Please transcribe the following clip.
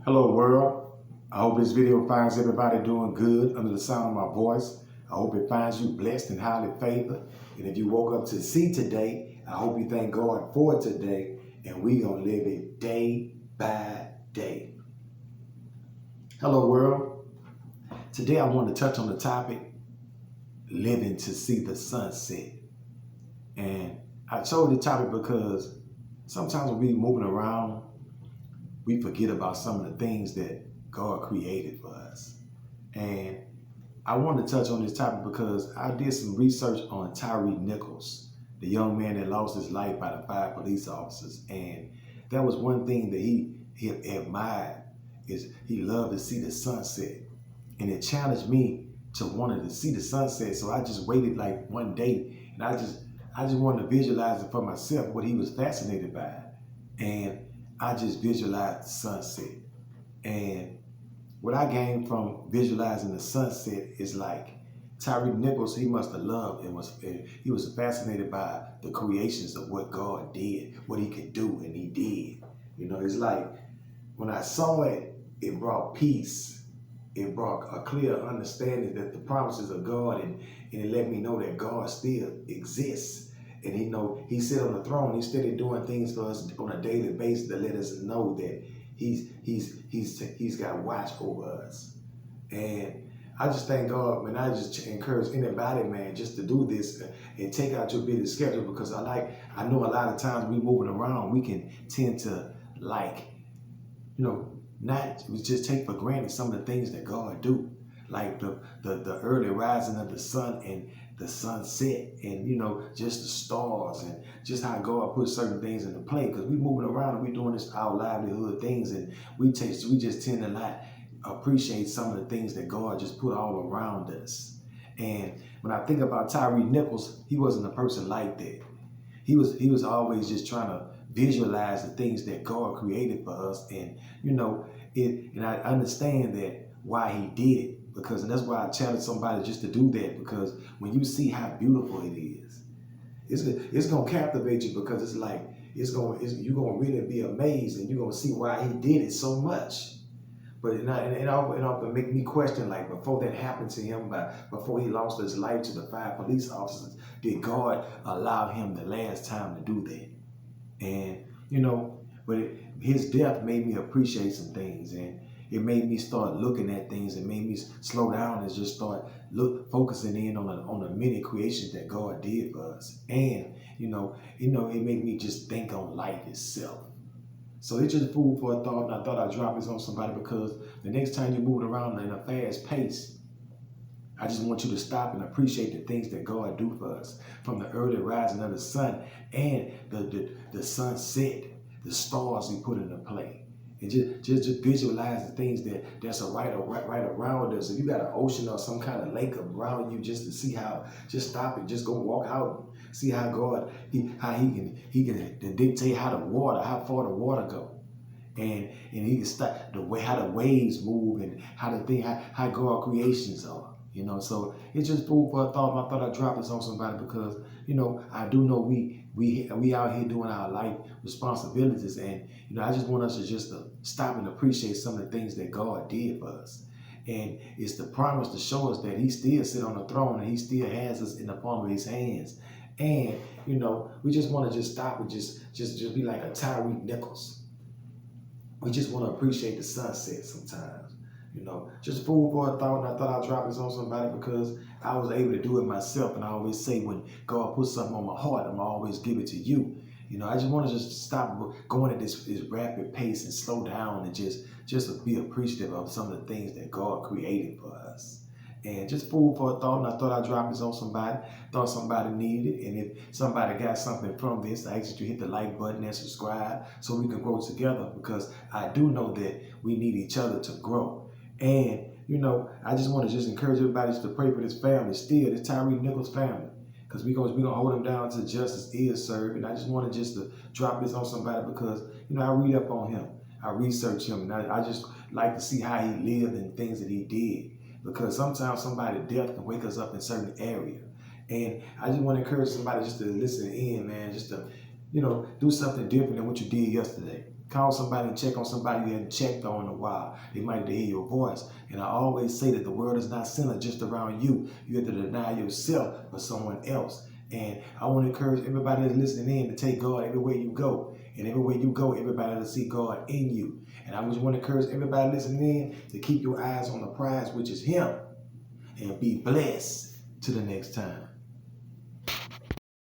Hello world, I hope this video finds everybody doing good under the sound of my voice. I hope it finds you blessed and highly favored. And if you woke up to see today, I hope you thank God for today. And we're going to live it day by day. Hello world, today I want to touch on the topic, living to see the sunset. And I chose the topic because sometimes when we moving around, we forget about some of the things that God created for us. And I want to touch on this topic because I did some research on Tyre Nichols, the young man that lost his life by the 5 police officers. And that was one thing that he admired, is he loved to see the sunset. And it challenged me to wanting to see the sunset. So I just waited like one day and I just wanted to visualize it for myself, what he was fascinated by. And I just visualized the sunset. And what I gained from visualizing the sunset is like Tyre Nichols, he must have loved and he was fascinated by the creations of what God did, what he could do, and he did. You know, it's like when I saw it, it brought peace. It brought a clear understanding that the promises of God, and it let me know that God still exists. And he sit on the throne. He's steady doing things for us on a daily basis to let us know that he's got watch over us. And I just thank God, man. I just encourage anybody, man, just to do this and take out your busy schedule, because I know a lot of times we moving around, we can tend to not just take for granted some of the things that God do, like the early rising of the sun and the sunset, and just the stars, and just how God put certain things into play. Because we moving around and we doing this our livelihood things, and we just tend to not appreciate some of the things that God just put all around us. And when I think about Tyre Nichols, he wasn't a person like that. He was always just trying to visualize the things that God created for us, and and I understand that why he did it. And that's why I challenge somebody just to do that, because when you see how beautiful it is, it's gonna captivate you, because it's like you're gonna really be amazed, and you're gonna see why he did it so much. But it often make me question, like, before that happened to him, before he lost his life to the 5 police officers, did God allow him the last time to do that? And his death made me appreciate some things, and it made me start looking at things, and made me slow down and just start focusing in on the many creations that God did for us. And it made me just think on life itself. So it's just food for a thought, and I thought I'd drop this on somebody, because the next time you're moving around in a fast pace, I just want you to stop and appreciate the things that God do for us, from the early rising of the sun and the sunset, the stars he put into play. And just visualize the things that's right around us. If you got an ocean or some kind of lake around you, just to see how, just stop and just go walk out, see how God, he can dictate how far the water go. And he can stop how the waves move, and how God creations are. So it's just food for a thought. I thought I'd drop this on somebody, because I do know we out here doing our life responsibilities, and I just want us to stop and appreciate some of the things that God did for us. And it's the promise to show us that he still sit on the throne, and he still has us in the palm of his hands. And we just want to just stop and just be like a Tyre Nichols. We just want to appreciate the sunset sometimes. Just food for a thought, and I thought I'd drop this on somebody, because I was able to do it myself. And I always say, when God puts something on my heart, I'm always give it to you. I just want to just stop going at this rapid pace and slow down, and just be appreciative of some of the things that God created for us. And just food for a thought, and I thought I'd drop this on somebody. Thought somebody needed it, and if somebody got something from this, I ask that you hit the like button and subscribe, so we can grow together, because I do know that we need each other to grow. And I just want to encourage everybody to pray for this family, still this Tyre Nichols family, because we're gonna hold him down until justice is served. And I just wanted to drop this on somebody, because I read up on him, I research him, and I just like to see how he lived and things that he did, because sometimes somebody's death can wake us up in certain area. And I just want to encourage somebody just to listen in, man, just to do something different than what you did yesterday. Call somebody and check on somebody you hadn't checked on in a while. They might hear your voice. And I always say that the world is not centered just around you. You have to deny yourself for someone else. And I want to encourage everybody that's listening in to take God everywhere you go. And everywhere you go, everybody will see God in you. And I just want to encourage everybody listening in to keep your eyes on the prize, which is Him. And be blessed. Till the next time.